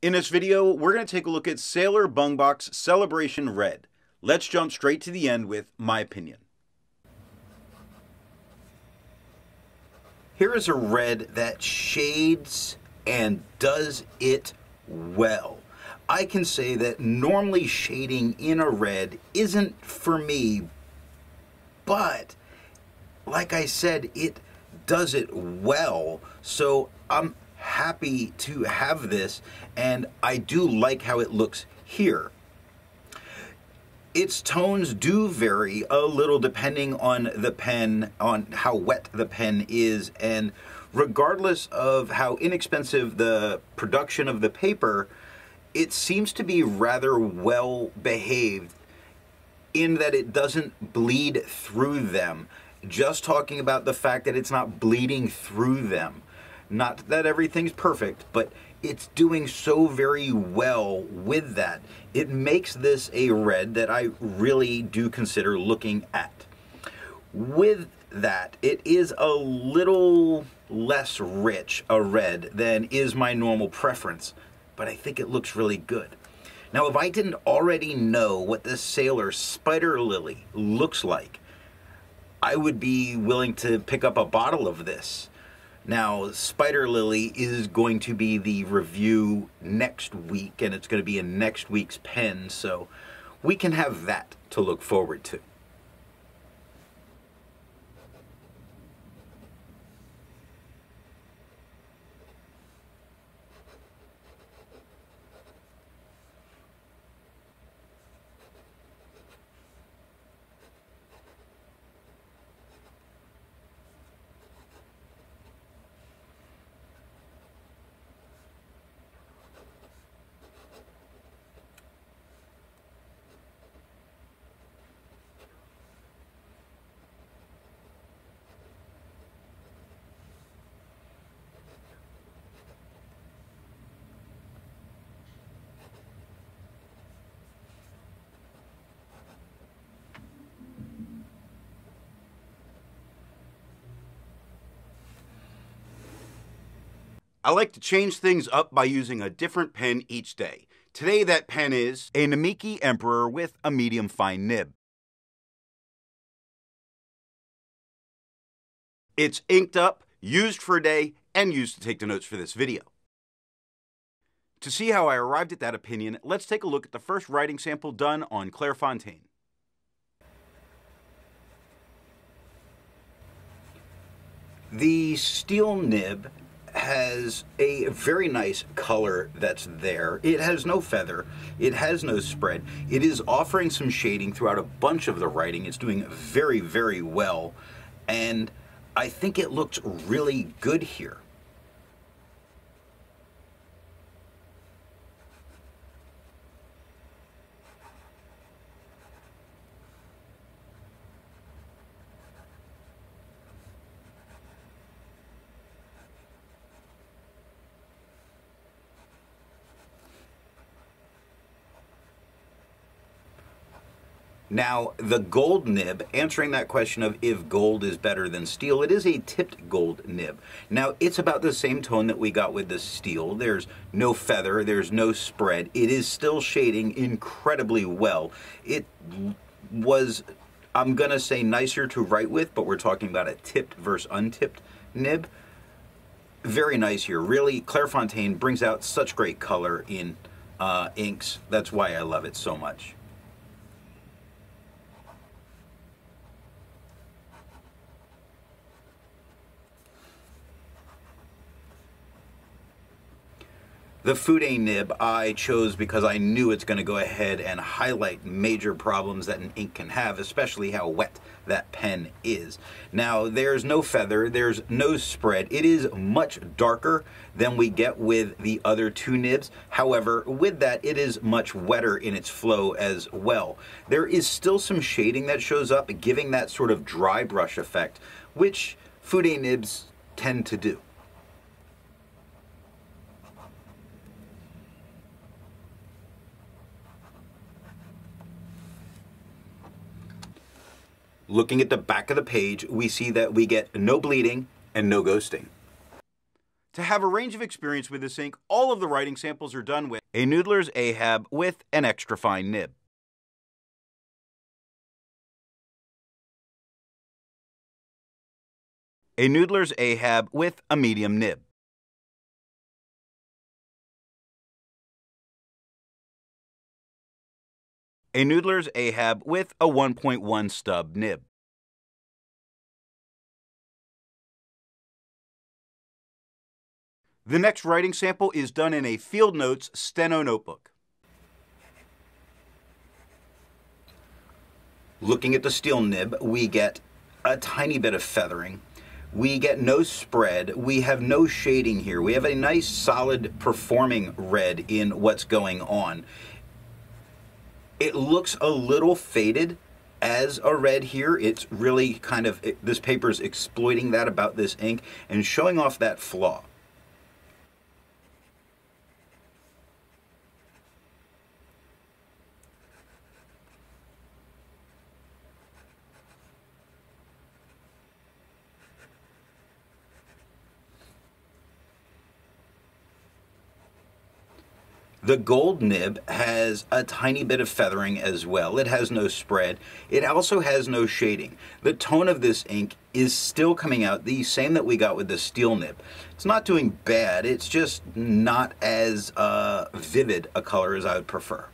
In this video, we're going to take a look at Sailor Bungubox Celebration Red. Let's jump straight to the end with my opinion. Here is a red that shades and does it well. I can say that normally shading in a red isn't for me, but like I said, it does it well. So I'm happy to have this, and I do like how it looks here. Its tones do vary a little depending on the pen, on how wet the pen is, and regardless of how inexpensive the production of the paper, it seems to be rather well behaved in that it doesn't bleed through them. Just talking about the fact that it's not bleeding through them. Not that everything's perfect, but it's doing so very well with that. It makes this a red that I really do consider looking at. With that, it is a little less rich a red than is my normal preference, but I think it looks really good. Now, if I didn't already know what the Sailor Spider Lily looks like, I would be willing to pick up a bottle of this. Now, Spider Lily is going to be the review next week, and it's going to be in next week's pen, so we can have that to look forward to. I like to change things up by using a different pen each day. Today that pen is a Namiki Emperor with a medium fine nib. It's inked up, used for a day, and used to take the notes for this video. To see how I arrived at that opinion, let's take a look at the first writing sample done on Clairfontaine. The steel nib has a very nice color that's there. It has no feather. It has no spread. It is offering some shading throughout a bunch of the writing. It's doing very, very well. And I think it looks really good here. Now, the gold nib, answering that question of if gold is better than steel, it is a tipped gold nib. Now, it's about the same tone that we got with the steel. There's no feather, there's no spread. It is still shading incredibly well. It was, I'm going to say, nicer to write with, but we're talking about a tipped versus untipped nib. Very nice here. Really, Clairfontaine brings out such great color in inks. That's why I love it so much. The Fude nib I chose because I knew it's going to go ahead and highlight major problems that an ink can have, especially how wet that pen is. Now, there's no feather, there's no spread. It is much darker than we get with the other two nibs. However, with that, it is much wetter in its flow as well. There is still some shading that shows up, giving that sort of dry brush effect, which Fude nibs tend to do. Looking at the back of the page, we see that we get no bleeding and no ghosting. To have a range of experience with this ink, all of the writing samples are done with a Noodler's Ahab with an extra fine nib. A Noodler's Ahab with a medium nib. A Noodler's Ahab with a 1.1 stub nib. The next writing sample is done in a FieldNotes Steno notebook. Looking at the steel nib, we get a tiny bit of feathering. We get no spread. We have no shading here. We have a nice solid performing red in what's going on. It looks a little faded as a red here. It's really kind of, this paper's exploiting that about this ink and showing off that flaw. The gold nib has a tiny bit of feathering as well. It has no spread. It also has no shading. The tone of this ink is still coming out the same that we got with the steel nib. It's not doing bad, it's just not as vivid a color as I would prefer.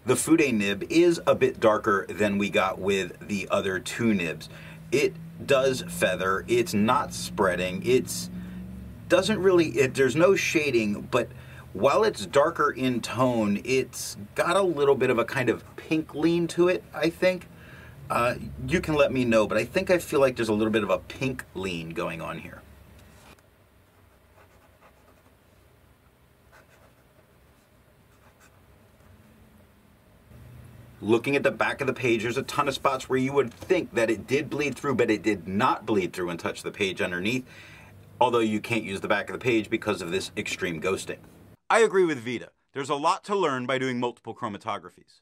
The Fude nib is a bit darker than we got with the other two nibs. It does feather, it's not spreading, there's no shading, but while it's darker in tone, it's got a little bit of a kind of pink lean to it, I think. You can let me know, but I feel like there's a little bit of a pink lean going on here. Looking at the back of the page, there's a ton of spots where you would think that it did bleed through, but it did not bleed through and touch the page underneath, although you can't use the back of the page because of this extreme ghosting. I agree with Vita. There's a lot to learn by doing multiple chromatographies.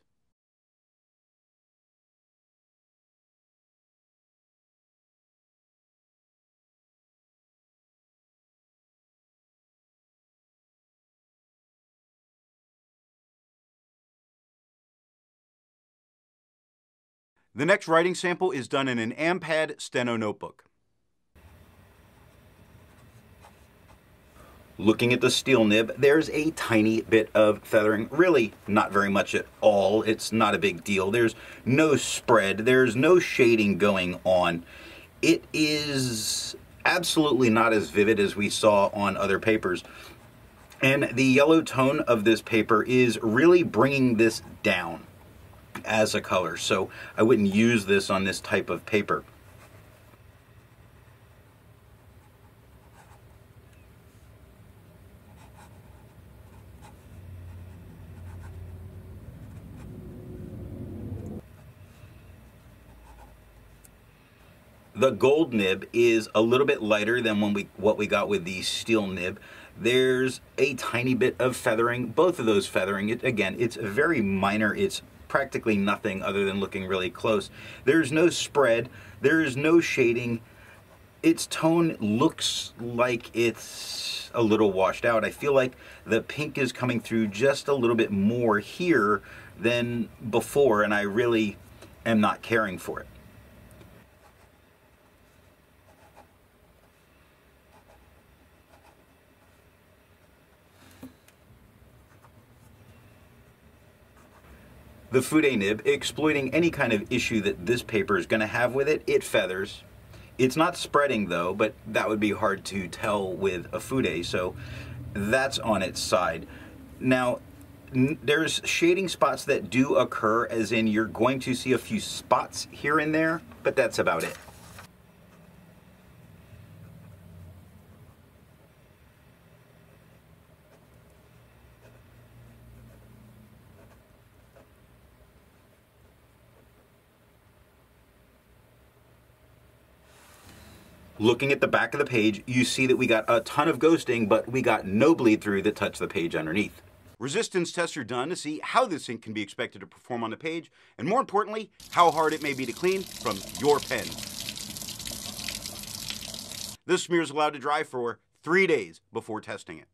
The next writing sample is done in an AmPad Steno notebook. Looking at the steel nib, there's a tiny bit of feathering, really not very much at all. It's not a big deal. There's no spread, there's no shading going on. It is absolutely not as vivid as we saw on other papers. And the yellow tone of this paper is really bringing this down as a color, so I wouldn't use this on this type of paper. The gold nib is a little bit lighter than what we got with the steel nib. There's a tiny bit of feathering, both of those feathering. Again, it's very minor. It's practically nothing other than looking really close. There's no spread, there's no shading. Its tone looks like it's a little washed out. I feel like the pink is coming through just a little bit more here than before, and I really am not caring for it. The Fude nib, exploiting any kind of issue that this paper is going to have with it, it feathers. It's not spreading though, but that would be hard to tell with a Fude, so that's on its side. Now, there's shading spots that do occur, as in you're going to see a few spots here and there, but that's about it. Looking at the back of the page, you see that we got a ton of ghosting, but we got no bleed through that touched the page underneath. Resistance tests are done to see how this ink can be expected to perform on the page, and more importantly, how hard it may be to clean from your pen. This smear is allowed to dry for 3 days before testing it.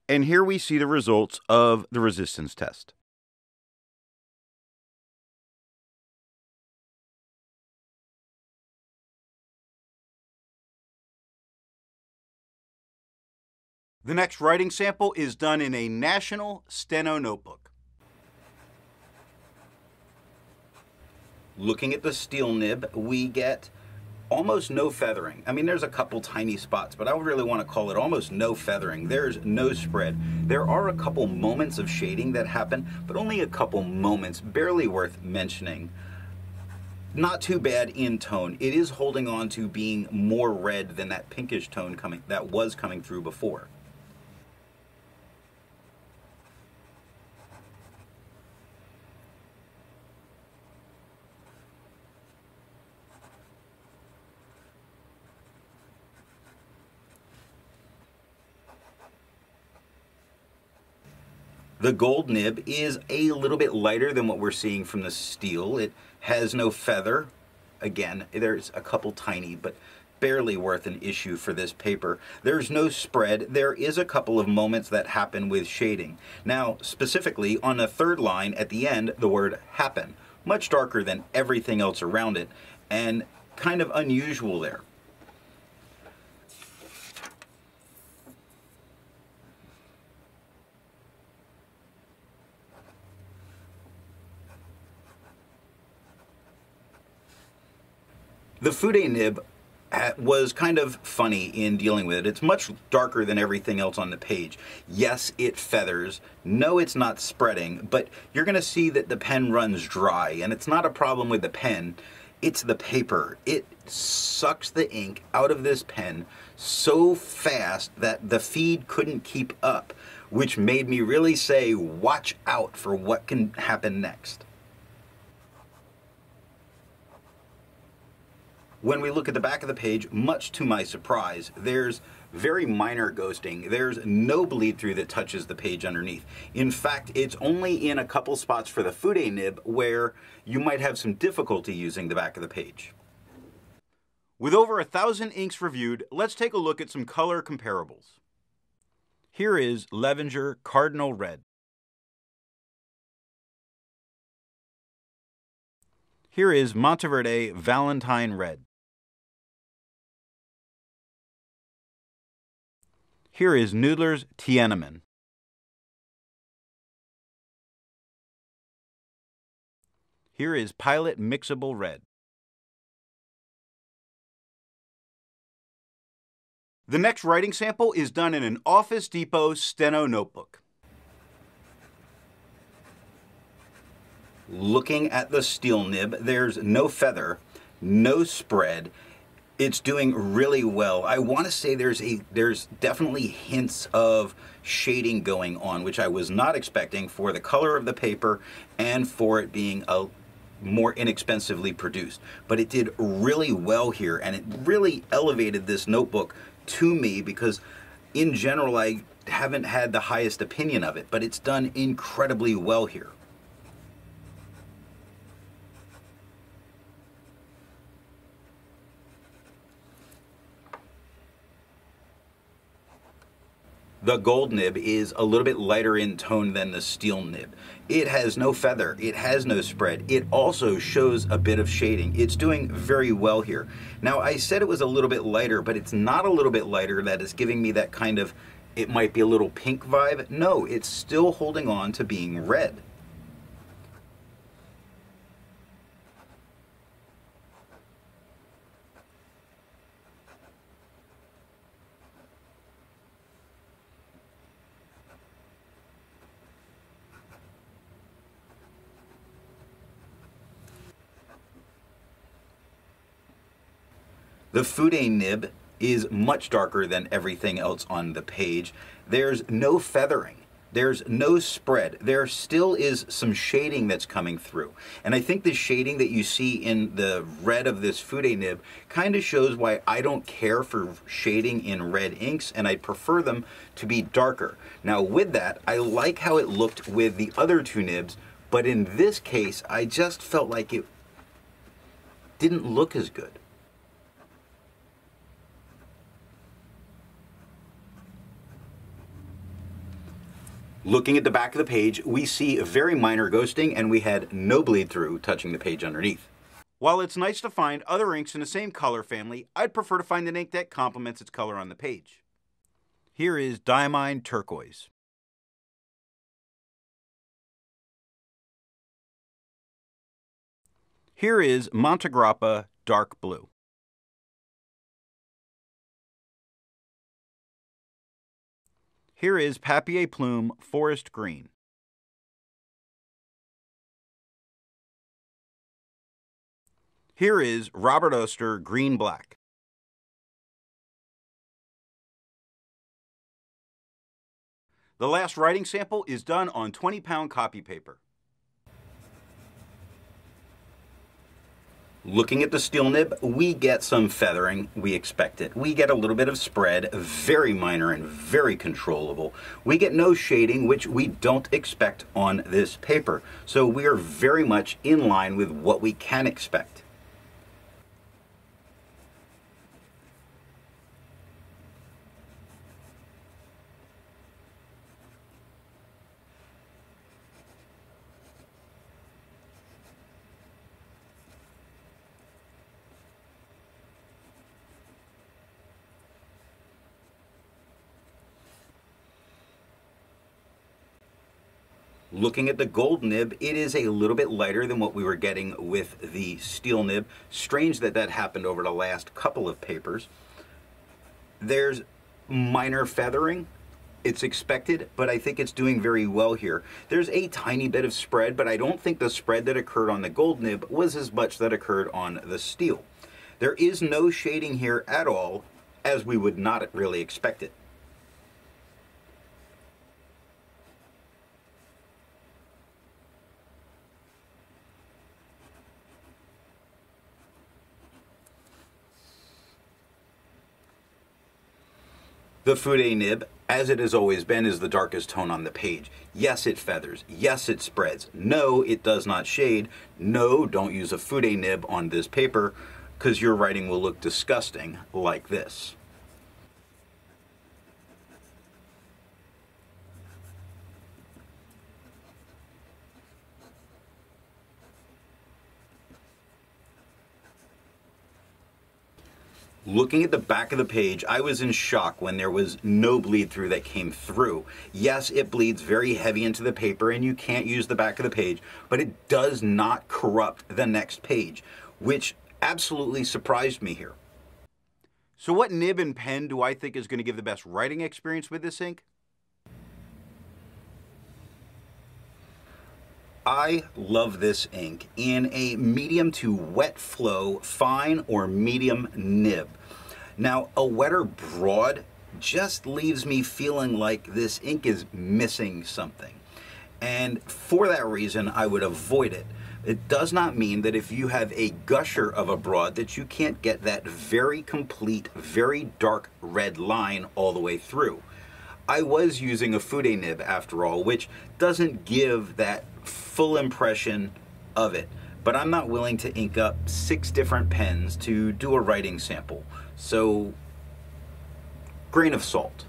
And here we see the results of the resistance test. The next writing sample is done in a national Steno notebook. Looking at the steel nib, we get almost no feathering. I mean, there's a couple tiny spots, but I would really want to call it almost no feathering. There's no spread. There are a couple moments of shading that happen, but only a couple moments, barely worth mentioning. Not too bad in tone. It is holding on to being more red than that pinkish tone that was coming through before. The gold nib is a little bit lighter than what we're seeing from the steel. It has no feather. Again, there's a couple tiny, but barely worth an issue for this paper. There's no spread. There is a couple of moments that happen with shading. Now, specifically on the third line at the end, the word happen. Much darker than everything else around it, and kind of unusual there. The Fude nib was kind of funny in dealing with it. It's much darker than everything else on the page. Yes, it feathers. No, it's not spreading, but you're going to see that the pen runs dry, and it's not a problem with the pen. It's the paper. It sucks the ink out of this pen so fast that the feed couldn't keep up, which made me really say, watch out for what can happen next. When we look at the back of the page, much to my surprise, there's very minor ghosting. There's no bleed through that touches the page underneath. In fact, it's only in a couple spots for the Fude nib where you might have some difficulty using the back of the page. With over 1,000 inks reviewed, let's take a look at some color comparables. Here is Levenger Cardinal Red. Here is Monteverde Valentine Red. Here is Noodler's Tiananmen. Here is Pilot Mixable Red. The next writing sample is done in an Office Depot Steno notebook. Looking at the steel nib, there's no feather, no spread. It's doing really well. I want to say there's definitely hints of shading going on, which I was not expecting for the color of the paper and for it being a more inexpensively produced. But it did really well here, and it really elevated this notebook to me because in general I haven't had the highest opinion of it, but it's done incredibly well here. The gold nib is a little bit lighter in tone than the steel nib. It has no feather, it has no spread. It also shows a bit of shading. It's doing very well here. Now, I said it was a little bit lighter, but it's not a little bit lighter that is giving me that kind of, it might be a little pink vibe. No, it's still holding on to being red. The Fude nib is much darker than everything else on the page. There's no feathering. There's no spread. There still is some shading that's coming through. And I think the shading that you see in the red of this Fude nib kind of shows why I don't care for shading in red inks, and I prefer them to be darker. Now with that, I like how it looked with the other two nibs, but in this case, I just felt like it didn't look as good. Looking at the back of the page, we see a very minor ghosting, and we had no bleed through touching the page underneath. While it's nice to find other inks in the same color family, I'd prefer to find an ink that complements its color on the page. Here is Diamine Turquoise. Here is Montegrappa Dark Blue. Here is Papier Plume Forest Green. Here is Robert Oster Green Black. The last writing sample is done on 20-pound copy paper. Looking at the steel nib, we get some feathering. We expect it. We get a little bit of spread, very minor and very controllable. We get no shading, which we don't expect on this paper. So we are very much in line with what we can expect. Looking at the gold nib, it is a little bit lighter than what we were getting with the steel nib. Strange that that happened over the last couple of papers. There's minor feathering. It's expected, but I think it's doing very well here. There's a tiny bit of spread, but I don't think the spread that occurred on the gold nib was as much that occurred on the steel. There is no shading here at all, as we would not really expect it. The Fude nib, as it has always been, is the darkest tone on the page. Yes, it feathers. Yes, it spreads. No, it does not shade. No, don't use a Fude nib on this paper, because your writing will look disgusting like this. Looking at the back of the page, I was in shock when there was no bleed through that came through. Yes, it bleeds very heavy into the paper and you can't use the back of the page, but it does not corrupt the next page, which absolutely surprised me here. So what nib and pen do I think is going to give the best writing experience with this ink? I love this ink in a medium to wet flow, fine or medium nib. Now, a wetter broad just leaves me feeling like this ink is missing something. And for that reason, I would avoid it. It does not mean that if you have a gusher of a broad that you can't get that very complete, very dark red line all the way through. I was using a Fude nib after all, which doesn't give that full impression of it. But I'm not willing to ink up 6 different pens to do a writing sample. So, grain of salt.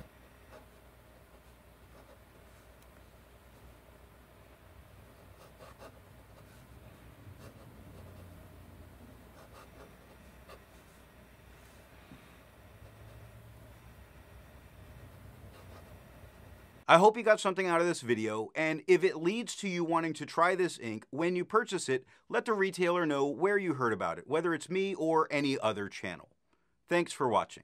I hope you got something out of this video, and if it leads to you wanting to try this ink, when you purchase it, let the retailer know where you heard about it, whether it's me or any other channel. Thanks for watching.